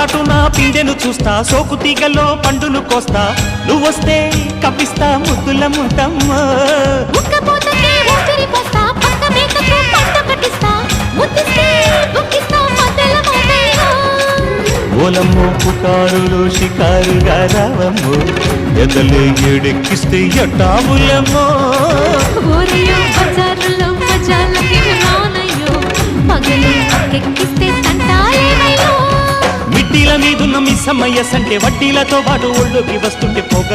చాటున పిందెను చూస్తా, సోకు తీగలో పండును కోస్తా, నువ్వొస్తే కప్పిస్తా ముద్దుల ముంటమ్మా. ఓలమ్మో పుకారులో షికారుగా రావమ్మో, ఎదలే ఏడెక్కిస్తే ఎట్టాములమ్మో. మిట్టిల మీదున్న మిస్సమ్మయ్య సంటే వడ్డీలతో పాటు ఒళ్ళోకి వస్తుంటే పొగ